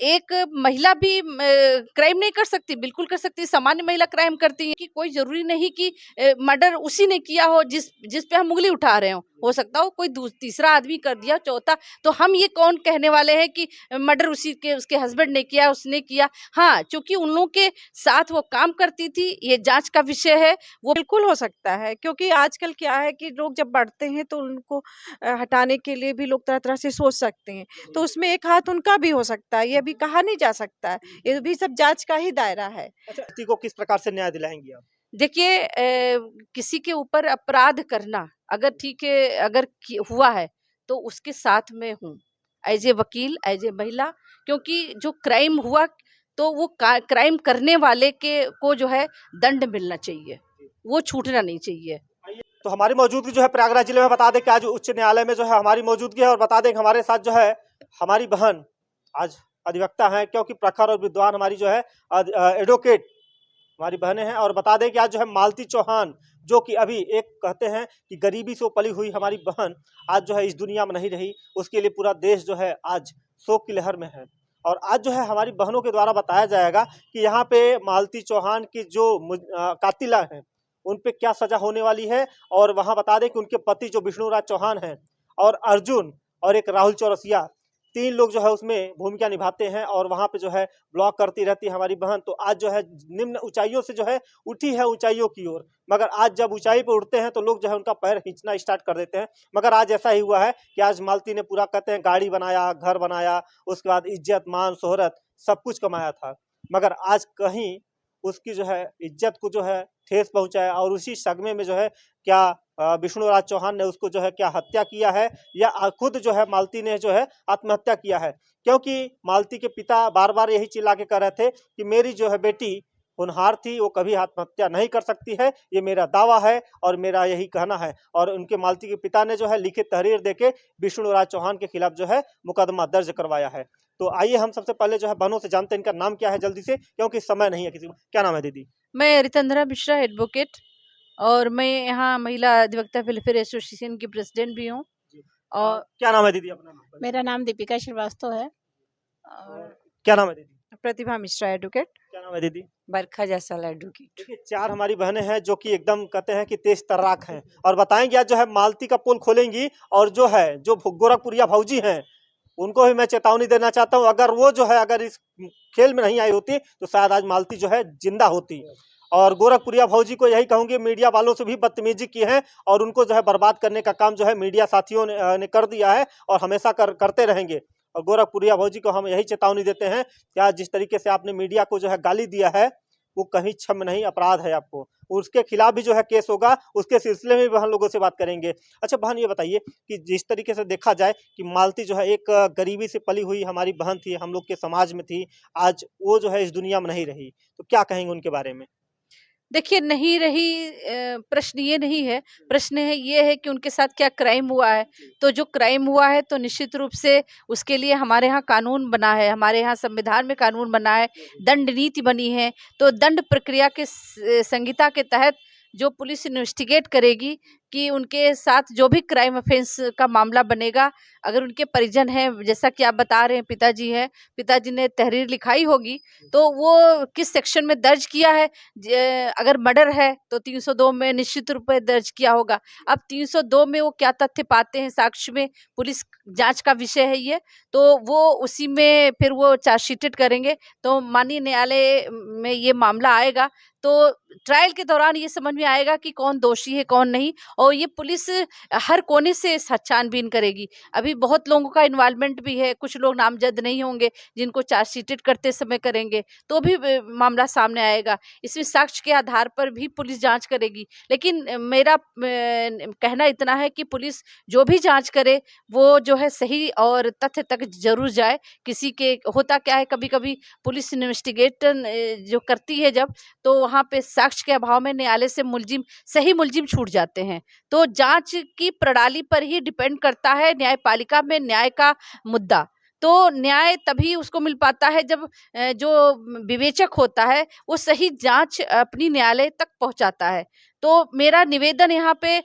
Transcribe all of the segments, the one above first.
एक महिला भी क्राइम नहीं कर सकती, बिल्कुल कर सकती, सामान्य महिला क्राइम करती है कि कोई जरूरी नहीं कि मर्डर उसी ने किया हो जिस जिस पे हम उंगली उठा रहे हो सकता हो कोई तीसरा आदमी कर दिया, चौथा। तो हम ये कौन कहने वाले हैं कि मर्डर उसी के उसके हस्बैंड ने किया, उसने किया। हाँ, चूंकि उन लोगों के साथ वो काम करती थी, ये जांच का विषय है। वो बिल्कुल हो सकता है, क्योंकि आजकल क्या है कि लोग जब बढ़ते हैं तो उनको हटाने के लिए भी लोग तरह तरह से सोच सकते हैं, तो उसमें एक हाथ उनका भी हो सकता है, ये अभी कहा नहीं जा सकता है, ये भी सब जांच का ही दायरा है। अच्छा, व्यक्ति को किस प्रकार से न्याय दिलाएंगी आप? देखिए, किसी के ऊपर अपराध करना अगर ठीक है, अगर हुआ है तो उसके साथ में हूँ, एज ए वकील, एज ए महिला। क्योंकि जो क्राइम हुआ तो वो क्राइम करने वाले के को जो है दंड मिलना चाहिए, वो छूटना नहीं चाहिए। तो हमारी मौजूदगी जो है प्रयागराज जिले में, बता दें कि आज उच्च न्यायालय में जो है हमारी मौजूदगी है, और बता दें कि हमारे साथ जो है हमारी बहन आज अधिवक्ता हैं, क्योंकि प्रखर और विद्वान हमारी जो है एडवोकेट हमारी बहनें हैं। और बता दें कि आज जो है मालती चौहान, जो कि अभी एक कहते हैं कि गरीबी से पली हुई हमारी बहन आज जो है इस दुनिया में नहीं रही, उसके लिए पूरा देश जो है आज शोक की लहर में है। और आज जो है हमारी बहनों के द्वारा बताया जाएगा कि यहाँ पे मालती चौहान की जो कातिला है उन पे क्या सजा होने वाली है। और वहाँ बता दें कि उनके पति जो विष्णुराज चौहान हैं, और अर्जुन, और एक राहुल चौरसिया, 3 लोग जो है उसमें भूमिका निभाते हैं, और वहाँ पे जो है ब्लॉक करती रहती है हमारी बहन। तो आज जो है निम्न ऊंचाइयों से जो है उठी है ऊंचाइयों की ओर, मगर आज जब ऊंचाई पर उठते हैं तो लोग जो है उनका पैर खींचना स्टार्ट कर देते हैं। मगर आज ऐसा ही हुआ है कि आज मालती ने पूरा कहते हैं गाड़ी बनाया, घर बनाया, उसके बाद इज्जत मान शोहरत सब कुछ कमाया था, मगर आज कहीं उसकी जो है इज्जत को जो है ठेस पहुंचाया। और उसी सदमे में जो है क्या विष्णुराज चौहान ने उसको जो है क्या हत्या किया है, या खुद जो है मालती ने जो है आत्महत्या किया है। क्योंकि मालती के पिता बार बार यही चिल्ला के कह रहे थे कि मेरी जो है बेटी होनहार थी, वो कभी आत्महत्या नहीं कर सकती है, ये मेरा दावा है और मेरा यही कहना है। और उनके मालती के पिता ने जो है लिखित तहरीर देके विष्णुराज चौहान के खिलाफ जो है मुकदमा दर्ज करवाया है। तो आइए हम सबसे पहले जो है बहनों से जानते हैं इनका नाम क्या है जल्दी से, क्योंकि समय नहीं है किसी को। क्या नाम है दीदी? मैं रितंद्रा मिश्रा, एडवोकेट, और मैं यहाँ महिला अधिवक्ता वेलफेयर एसोसिएशन की प्रेसिडेंट भी हूँ। और क्या नाम है दीदी अपना नाम? मेरा नाम दीपिका श्रीवास्तव है। और क्या नाम है दीदी? प्रतिभा मिश्रा, एडवोकेट। क्या नाम है दीदी? बरखा जायसवाल, एडवोकेट। देखिए, 4 हमारी बहनें हैं जो कि एकदम कहते हैं कि तेज तर्राक हैं, और बताएंगी आज जो है मालती का पोल खोलेंगी। और जो है जो गोरखपुरिया भौजी हैं उनको भी मैं चेतावनी देना चाहता हूँ, अगर वो जो है अगर इस खेल में नहीं आई होती तो शायद आज मालती जो है जिंदा होती। और गोरखपुरिया भौजी को यही कहूंगी, मीडिया वालों से भी बदतमीजी की है, और उनको जो है बर्बाद करने का काम जो है मीडिया साथियों ने कर दिया है, और हमेशा करते रहेंगे। और गोरखपुरिया भौजी को हम यही चेतावनी देते हैं कि आज जिस तरीके से आपने मीडिया को जो है गाली दिया है वो कहीं क्षम्य नहीं, अपराध है आपको। उसके खिलाफ भी जो है केस होगा, उसके सिलसिले में भी हम लोगों से बात करेंगे। अच्छा बहन, ये बताइए कि जिस तरीके से देखा जाए कि मालती जो है एक गरीबी से पली हुई हमारी बहन थी, हम लोग के समाज में थी, आज वो जो है इस दुनिया में नहीं रही, तो क्या कहेंगे उनके बारे में? देखिए, नहीं रही, प्रश्न ये नहीं है, प्रश्न है ये है कि उनके साथ क्या क्राइम हुआ है। तो जो क्राइम हुआ है तो निश्चित रूप से उसके लिए हमारे यहाँ कानून बना है, हमारे यहाँ संविधान में कानून बना है, दंड नीति बनी है। तो दंड प्रक्रिया के संहिता के तहत जो पुलिस इन्वेस्टिगेट करेगी कि उनके साथ जो भी क्राइम ऑफेंस का मामला बनेगा, अगर उनके परिजन हैं, जैसा कि आप बता रहे हैं पिताजी हैं, पिताजी ने तहरीर लिखाई होगी, तो वो किस सेक्शन में दर्ज किया है। अगर मर्डर है तो 302 में निश्चित रूप से दर्ज किया होगा। अब 302 में वो क्या तथ्य पाते हैं साक्ष्य में, पुलिस जांच का विषय है ये, तो वो उसी में फिर वो चार्जशीटेड करेंगे। तो माननीय न्यायालय में ये मामला आएगा, तो ट्रायल के दौरान ये समझ में आएगा कि कौन दोषी है कौन नहीं, और ये पुलिस हर कोने से छानबीन करेगी। अभी बहुत लोगों का इन्वॉल्वमेंट भी है, कुछ लोग नामजद नहीं होंगे जिनको चार्जशीटेड करते समय करेंगे, तो भी मामला सामने आएगा। इसमें साक्ष्य के आधार पर भी पुलिस जांच करेगी। लेकिन मेरा कहना इतना है कि पुलिस जो भी जांच करे वो जो है सही और तथ्य तक जरूर जाए। किसी के होता क्या है, कभी कभी पुलिस इन्वेस्टिगेशन जो करती है जब, तो वहाँ पे साक्ष्य के अभाव में न्यायालय से सही मुलजिम छूट जाते हैं। तो जांच की प्रणाली पर ही डिपेंड करता है न्यायपालिका में न्याय का मुद्दा। तो न्याय तभी उसको मिल पाता है जब जो विवेचक होता है वो सही जांच अपनी न्यायालय तक पहुंचाता है। तो मेरा निवेदन यहाँ पे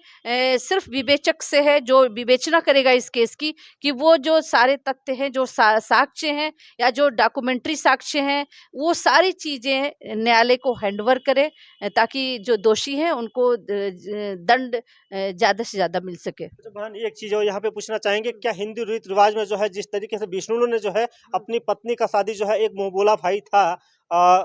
सिर्फ विवेचक से है, जो विवेचना करेगा इस केस की, कि वो जो सारे तथ्य हैं, जो साक्ष्य हैं या जो डॉक्यूमेंट्री साक्ष्य हैं, वो सारी चीज़ें न्यायालय को हैंडओवर करे, ताकि जो दोषी हैं उनको दंड ज़्यादा से ज़्यादा मिल सके। अच्छा बहन, एक चीज और यहाँ पे पूछना चाहेंगे, क्या हिंदू रीति रिवाज में जो है जिस तरीके से विष्णु ने जो है अपनी पत्नी का शादी जो है एक मुंहबोला भाई था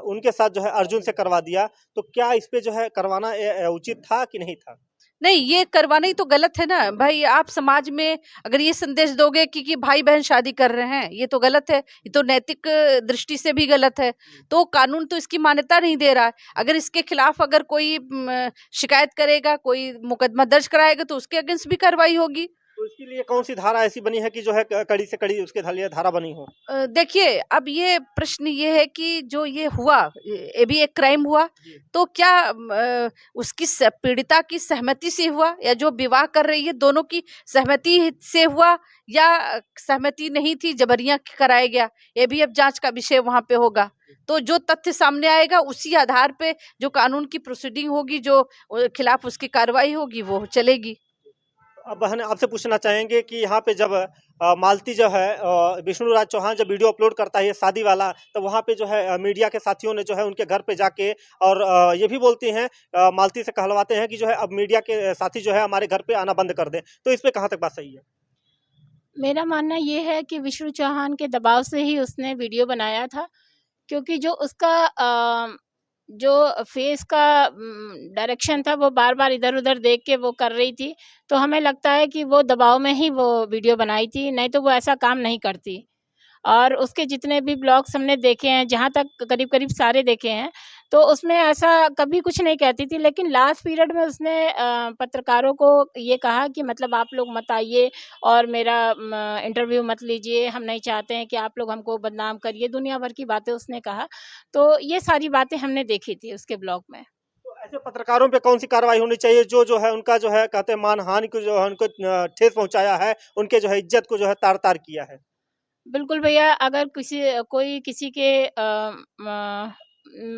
उनके साथ जो है अर्जुन से करवा दिया, तो क्या इस पे जो है करवाना उचित था कि नहीं था? नहीं, ये करवाना ही तो गलत है ना भाई। आप समाज में अगर ये संदेश दोगे कि भाई बहन शादी कर रहे हैं, ये तो गलत है, ये तो नैतिक दृष्टि से भी गलत है। तो कानून तो इसकी मान्यता नहीं दे रहा है। अगर इसके खिलाफ अगर कोई शिकायत करेगा, कोई मुकदमा दर्ज कराएगा, तो उसके अगेंस्ट भी कार्रवाई होगी। तो इसके लिए कौन सी धारा ऐसी बनी है कि जो है कड़ी से कड़ी उसके लिए धारा बनी हो? देखिए, अब ये प्रश्न ये है कि जो ये हुआ, ये भी एक क्राइम हुआ, तो क्या उसकी पीड़िता की सहमति से हुआ, या जो विवाह कर रही है दोनों की सहमति से हुआ, या सहमति नहीं थी, जबरियां कराया गया? ये भी अब जांच का विषय वहां पे होगा। तो जो तथ्य सामने आएगा उसी आधार पे जो कानून की प्रोसीडिंग होगी, जो खिलाफ उसकी कार्रवाई होगी, वो चलेगी। अब बहन आपसे पूछना चाहेंगे कि यहाँ पे जब मालती जो है विष्णु राज चौहान जब वीडियो अपलोड करता है ये शादी वाला, तो वहाँ पे जो है मीडिया के साथियों ने जो है उनके घर पे जाके और ये भी बोलती हैं, मालती से कहलवाते हैं कि जो है अब मीडिया के साथी जो है हमारे घर पे आना बंद कर दें, तो इस पे कहाँ तक बात सही है? मेरा मानना ये है कि विष्णु चौहान के दबाव से ही उसने वीडियो बनाया था, क्योंकि जो उसका जो फेस का डायरेक्शन था वो बार-बार इधर-उधर देख के वो कर रही थी, तो हमें लगता है कि वो दबाव में ही वो वीडियो बनाई थी, नहीं तो वो ऐसा काम नहीं करती। और उसके जितने भी ब्लॉग्स हमने देखे हैं, जहाँ तक करीब-करीब सारे देखे हैं, तो उसमें ऐसा कभी कुछ नहीं कहती थी। लेकिन लास्ट पीरियड में उसने पत्रकारों को ये कहा कि मतलब आप लोग मत आइए और मेरा इंटरव्यू मत लीजिए, हम नहीं चाहते हैं कि आप लोग हमको बदनाम करिए, दुनिया भर की बातें उसने कहा। तो ये सारी बातें हमने देखी थी उसके ब्लॉग में। तो ऐसे पत्रकारों पे कौन सी कार्रवाई होनी चाहिए जो है उनका जो है कहते हैं मानहानि को जो है उनको ठेस पहुंचाया है, उनके जो है इज्जत को जो है तार-तार किया है? बिल्कुल भैया, अगर कोई किसी के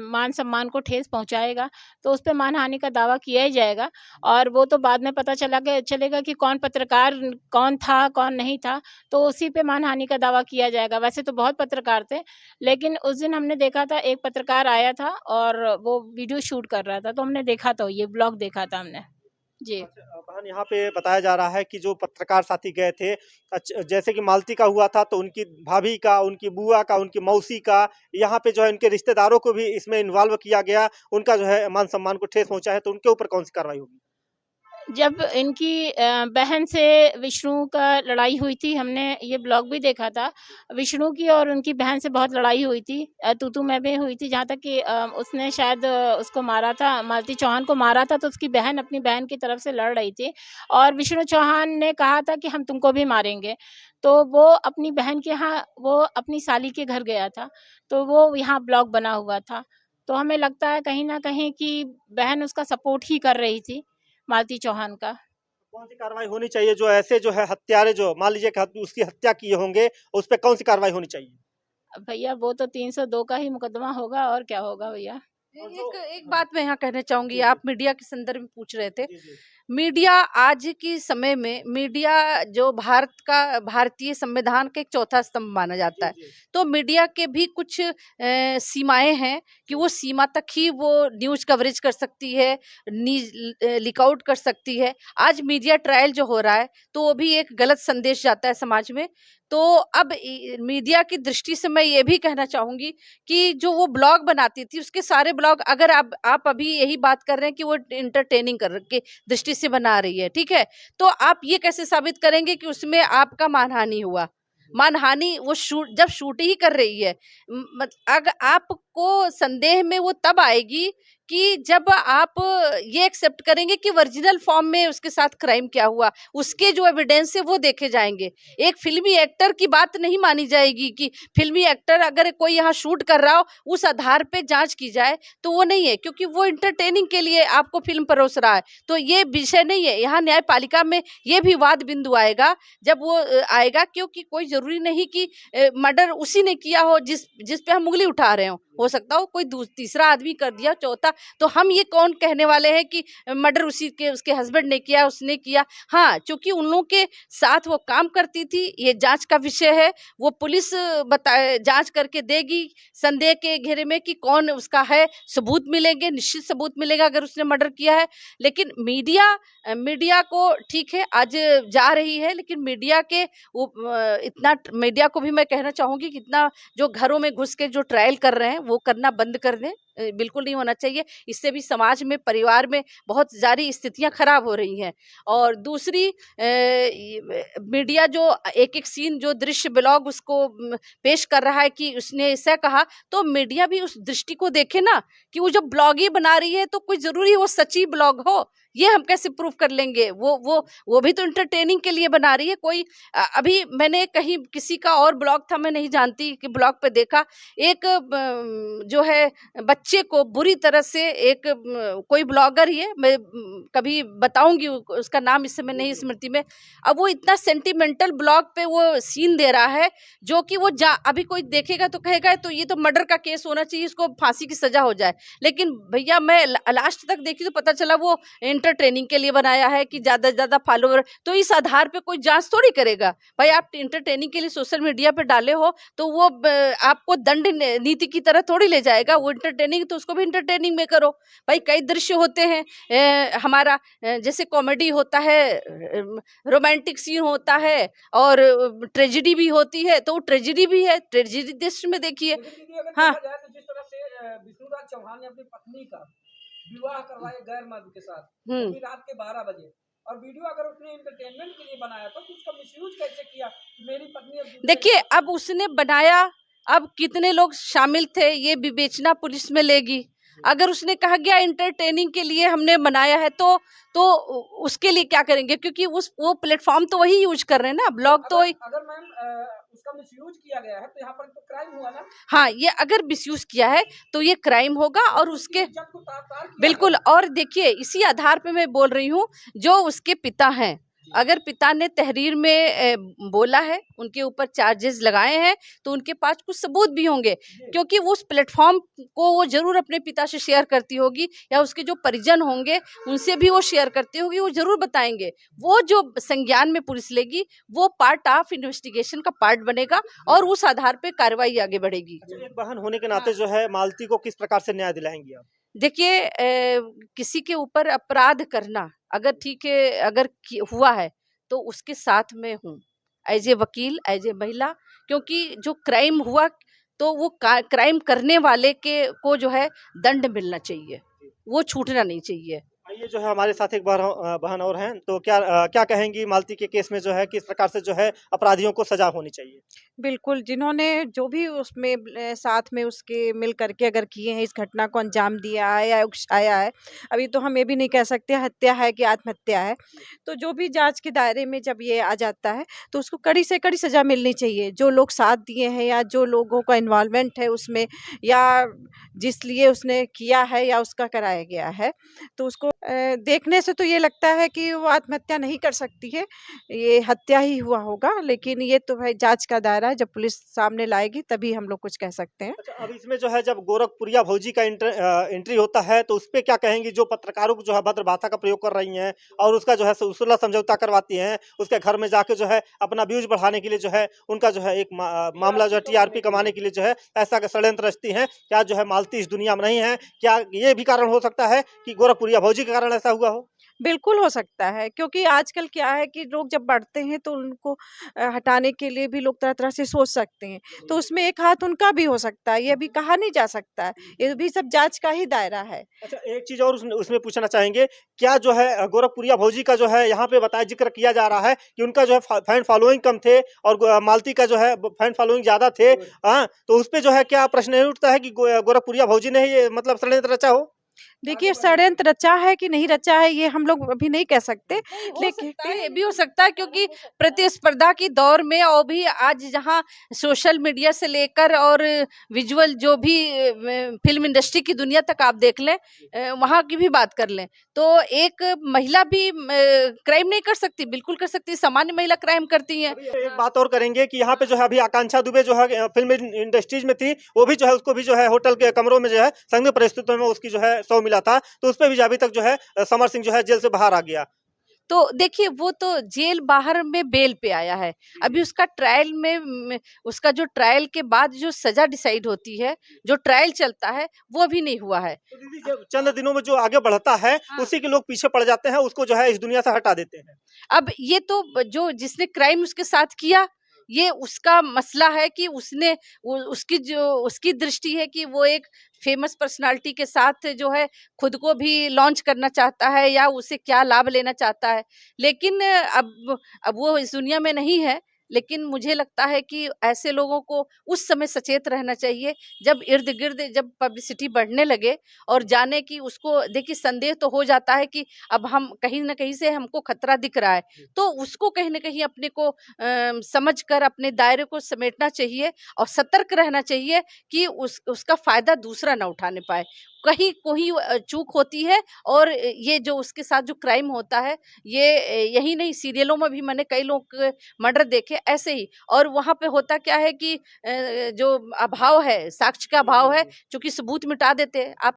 मान-सम्मान को ठेस पहुँचाएगा, तो उस पे मानहानि का दावा किया ही जाएगा, और वो तो बाद में पता चलेगा कि कौन पत्रकार कौन था, कौन नहीं था, तो उसी पे मानहानि का दावा किया जाएगा। वैसे तो बहुत पत्रकार थे, लेकिन उस दिन हमने देखा था एक पत्रकार आया था और वो वीडियो शूट कर रहा था, तो हमने देखा था, ये ब्लॉग देखा था हमने। जी। अच्छा, बहन यहाँ पे बताया जा रहा है कि जो पत्रकार साथी गए थे, जैसे कि मालती का हुआ था तो उनकी भाभी का, उनकी बुआ का, उनकी मौसी का, यहाँ पे जो है उनके रिश्तेदारों को भी इसमें इन्वॉल्व किया गया, उनका जो है मान सम्मान को ठेस पहुंचा है, तो उनके ऊपर कौन सी कार्रवाई होगी? जब इनकी बहन से विष्णु का लड़ाई हुई थी, हमने ये ब्लॉग भी देखा था। विष्णु की और उनकी बहन से बहुत लड़ाई हुई थी, तू-तू मैं-मैं हुई थी, जहाँ तक कि उसने शायद उसको मारा था, मालती चौहान को मारा था, तो उसकी बहन अपनी बहन की तरफ से लड़ रही थी और विष्णु चौहान ने कहा था कि हम तुमको भी मारेंगे। तो वो अपनी बहन के यहाँ, वो अपनी साली के घर गया था, तो वो यहाँ ब्लॉग बना हुआ था। तो हमें लगता है कहीं न कहीं कि बहन उसका सपोर्ट ही कर रही थी, मालती चौहान का। कौन सी कार्रवाई होनी चाहिए जो ऐसे जो है हत्यारे जो मान लीजिए कि उसकी हत्या किए होंगे, उस पे कौन सी कार्रवाई होनी चाहिए? भैया वो तो 302 का ही मुकदमा होगा, और क्या होगा भैया। और जो एक बात मैं यहाँ कहना चाहूंगी, जी, आप मीडिया के संदर्भ में पूछ रहे थे। जी, जी। मीडिया आज की समय में, मीडिया जो भारतीय संविधान का एक चौथा स्तंभ माना जाता जी, है, जी। तो मीडिया के भी कुछ सीमाएं हैं कि वो सीमा तक ही वो न्यूज़ कवरेज कर सकती है, लीक आउट कर सकती है। आज मीडिया ट्रायल जो हो रहा है, तो वो भी एक गलत संदेश जाता है समाज में। तो अब मीडिया की दृष्टि से मैं ये भी कहना चाहूंगी कि जो वो ब्लॉग बनाती थी, उसके सारे ब्लॉग, अगर आप अभी यही बात कर रहे हैं कि वो इंटरटेनिंग कर के दृष्टि से बना रही है, ठीक है, तो आप ये कैसे साबित करेंगे कि उसमें आपका मानहानि हुआ? मानहानि वो जब शूट ही कर रही है, अगर आपको संदेह में वो तब आएगी कि जब आप ये एक्सेप्ट करेंगे कि ओरिजिनल फॉर्म में उसके साथ क्राइम क्या हुआ, उसके जो एविडेंस है वो देखे जाएंगे। एक फिल्मी एक्टर की बात नहीं मानी जाएगी कि फिल्मी एक्टर अगर कोई यहाँ शूट कर रहा हो उस आधार पे जांच की जाए, तो वो नहीं है, क्योंकि वो इंटरटेनिंग के लिए आपको फिल्म परोस रहा है। तो ये विषय नहीं है, यहाँ न्यायपालिका में ये भी वाद बिंदु आएगा जब वो आएगा, क्योंकि कोई जरूरी नहीं कि मर्डर उसी ने किया हो जिस पे हम उंगली उठा रहे हो। हो सकता हो कोई तीसरा आदमी कर दिया, चौथा, तो हम ये कौन कहने वाले हैं कि मर्डर उसके हस्बैंड ने किया, उसने किया। हाँ, चूंकि उन लोगों के साथ वो काम करती थी, ये जांच का विषय है। वो पुलिस जांच करके देगी संदेह के घेरे में कि कौन उसका है, सबूत मिलेंगे, निश्चित सबूत मिलेगा अगर उसने मर्डर किया है। लेकिन मीडिया को ठीक है आज जा रही है, लेकिन मीडिया के इतना, मीडिया को भी मैं कहना चाहूंगी कि इतना जो घरों में घुस के जो ट्रायल कर रहे हैं वो करना बंद कर दें। बिल्कुल नहीं होना चाहिए। इससे भी समाज में, परिवार में बहुत सारी स्थितियां खराब हो रही हैं। और दूसरी मीडिया जो एक एक सीन, जो दृश्य ब्लॉग उसको पेश कर रहा है कि उसने ऐसा कहा, तो मीडिया भी उस दृष्टि को देखे ना कि वो जो ब्लॉग ही बना रही है तो कोई जरूरी वो सच्ची ब्लॉग हो, ये हम कैसे प्रूव कर लेंगे। वो भी तो इंटरटेनिंग के लिए बना रही है। कोई अभी मैंने कहीं किसी का और ब्लॉग था, मैं नहीं जानती, कि ब्लॉग पे देखा एक जो है बच्चे को बुरी तरह से एक कोई ब्लॉगर ही है, मैं कभी बताऊंगी उसका नाम, इस समय नहीं स्मृति में। अब वो इतना सेंटिमेंटल ब्लॉग पे वो सीन दे रहा है जो कि वो अभी कोई देखेगा तो कहेगा तो ये तो मर्डर का केस होना चाहिए, इसको फांसी की सजा हो जाए। लेकिन भैया मैं लास्ट तक देखी तो पता चला वो इंटरटेनिंग के लिए बनाया है कि ज्यादा से ज्यादा फॉलोवर, तो इस आधार पे कोई जांच थोड़ी करेगा। भाई आप इंटरटेनिंग के लिए सोशल मीडिया पे डाले हो तो वो आपको दंड नीति की तरह थोड़ी ले जाएगा। वो इंटरटेनिंग तो उसको भी इंटरटेनिंग में करो। भाई कई दृश्य होते हैं हमारा, जैसे कॉमेडी होता है, रोमांटिक सीन होता है, और ट्रेजेडी भी होती है, तो वो ट्रेजेडी भी है, ट्रेजेडी दृश्य में देखिए। हाँ, तो जिस तरह से विष्णुराज चौहान ने अपनी पत्नी का विवाह करवाए गैर मर्द के साथ, वो भी रात के 12 बजे, और वीडियो अगर उसने एंटरटेनमेंट के लिए बनाया तो उसका मिसयूज कैसे किया? मेरी पत्नी अब देखिए, अब उसने बनाया, अब कितने लोग शामिल थे ये विवेचना पुलिस में लेगी। अगर उसने कहा गया इंटरटेनिंग के लिए हमने बनाया है तो उसके लिए क्या करेंगे, क्योंकि वो प्लेटफॉर्म तो वही यूज कर रहे हैं ना, ब्लॉग तो वही। अगर मैम उसका मिसयूज किया गया है तो यहाँ पर तो क्राइम हुआ ना। हाँ, ये अगर मिसयूज किया है तो ये क्राइम होगा, और उसके बिल्कुल। और देखिए, इसी आधार पे मैं बोल रही हूँ, जो उसके पिता हैं, अगर पिता ने तहरीर में बोला है, उनके ऊपर चार्जेस लगाए हैं, तो उनके पास कुछ सबूत भी होंगे, क्योंकि उस प्लेटफॉर्म को वो जरूर अपने पिता से शेयर करती होगी, या उसके जो परिजन होंगे उनसे भी वो शेयर करती होगी, वो जरूर बताएंगे। वो जो संज्ञान में पुलिस लेगी, वो पार्ट ऑफ इन्वेस्टिगेशन का पार्ट बनेगा, और उस आधार पे कार्रवाई आगे बढ़ेगी। एक बहन होने के नाते जो है मालती को किस प्रकार से न्याय दिलाएंगी आप? देखिए, किसी के ऊपर अपराध करना अगर ठीक है, अगर हुआ है तो उसके साथ में हूँ, एज ए वकील, एज ए महिला, क्योंकि जो क्राइम हुआ तो वो क्राइम करने वाले को जो है दंड मिलना चाहिए, वो छूटना नहीं चाहिए। ये जो है हमारे साथ एक बहन और हैं, तो क्या कहेंगी मालती के केस में जो है किस प्रकार से जो है अपराधियों को सजा होनी चाहिए? बिल्कुल, जिन्होंने जो भी उसमें साथ में उसके मिल करके अगर किए हैं, इस घटना को अंजाम दिया है या उकसाया है, अभी तो हम ये भी नहीं कह सकते हत्या है कि आत्महत्या है। तो जो भी जांच के दायरे में जब ये आ जाता है तो उसको कड़ी से कड़ी सज़ा मिलनी चाहिए। जो लोग साथ दिए हैं या जो लोगों का इन्वॉल्वमेंट है उसमें, या जिस लिए उसने किया है या उसका कराया गया है, तो उसको देखने से तो ये लगता है कि वो आत्महत्या नहीं कर सकती है, ये हत्या ही हुआ होगा। लेकिन ये तो भाई जांच का दायरा है, जब पुलिस सामने लाएगी तभी हम लोग कुछ कह सकते हैं। अच्छा, अब इसमें जो है जब गोरखपुरिया भौजी का एंट्री होता है तो उस पे क्या कहेंगी, जो पत्रकारों को जो है भद्र भाषा का प्रयोग कर रही हैं और उसका जो है सुलह समझौता करवाती हैं, उसके घर में जाके जो है अपना व्यूज बढ़ाने के लिए जो है उनका जो है एक मामला जो है टीआरपी कमाने के लिए जो है ऐसा का षड्यंत्र रचती हैं? क्या जो है मालती इस दुनिया में नहीं है? क्या ये भी कारण हो सकता है कि गोरखपुरिया भौजी के कारण ऐसा हुआ हो? बिल्कुल हो सकता है, क्योंकि आजकल क्या है कि लोग जब बढ़ते हैं तो उनको हटाने के लिए भी लोग तरह-तरह से सोच सकते हैं। तो उसमें एक हाथ उनका भी हो सकता है, ये अभी कहा नहीं जा सकता है। ये भी सब जाँच का ही दायरा है। अच्छा, एक चीज़ और उसमें पूछना चाहेंगे, क्या जो है गोरखपुरिया भौजी का जो है यहाँ पे बताया ज़िक्र किया जा रहा है कि उनका जो है फैन फॉलोइंग कम थे और मालती का जो है फैन फॉलोइंग ज़्यादा थे, हाँ, तो उस पे जो है क्या प्रश्न नहीं उठता है कि गोरखपुरिया भौजी ने ही ये मतलब षड्यंत्र रचा हो? देखिए षड्यंत्र रचा है कि नहीं रचा है ये हम लोग अभी नहीं कह सकते, हो लेकिन सकता है, ये भी हो सकता है क्योंकि प्रतिस्पर्धा की दौर में और भी आज जहाँ सोशल मीडिया से लेकर और विजुअल जो भी फिल्म इंडस्ट्री की दुनिया तक आप देख लें, वहाँ की भी बात कर लें तो एक महिला भी क्राइम नहीं कर सकती, बिल्कुल कर सकती, सामान्य महिला क्राइम करती है। अभी एक बात और करेंगे कि यहाँ पे जो है अभी आकांक्षा दुबे जो है फिल्म इंडस्ट्रीज में थी, वो भी जो है उसको भी जो है होटल के कमरों में जो है संदिग्ध परिस्थितियों में उसकी जो है शव मिला था, तो उस पर भी अभी तक जो है समर सिंह जो है जेल से बाहर आ गया। तो देखिए वो तो जेल बाहर में बेल पे आया है, अभी उसका ट्रायल में उसका जो ट्रायल के बाद जो सजा डिसाइड होती है, जो ट्रायल चलता है वो अभी नहीं हुआ है। तो दीदी जब चंद दिनों में जो आगे बढ़ता है हाँ। उसी के लोग पीछे पड़ जाते हैं, उसको जो है इस दुनिया से हटा देते हैं। अब ये तो जो जिसने क्राइम उसके साथ किया ये उसका मसला है कि उसने उसकी जो उसकी दृष्टि है कि वो एक फेमस पर्सनालिटी के साथ जो है खुद को भी लॉन्च करना चाहता है या उसे क्या लाभ लेना चाहता है, लेकिन अब वो इस दुनिया में नहीं है। लेकिन मुझे लगता है कि ऐसे लोगों को उस समय सचेत रहना चाहिए जब इर्द गिर्द जब पब्लिसिटी बढ़ने लगे और जाने की उसको देखिए संदेह तो हो जाता है कि अब हम कहीं ना कहीं से हमको खतरा दिख रहा है, तो उसको कहीं ना कहीं अपने को समझ कर अपने दायरे को समेटना चाहिए और सतर्क रहना चाहिए कि उसका फायदा दूसरा ना उठाने पाए। कहीं कोई चूक होती है और ये जो उसके साथ जो क्राइम होता है ये यही नहीं, सीरियलों में भी मैंने कई लोग मर्डर देखे ऐसे ही, और वहाँ पे होता क्या है कि जो अभाव है, साक्ष्य का अभाव है, चूंकि सबूत मिटा देते हैं। आप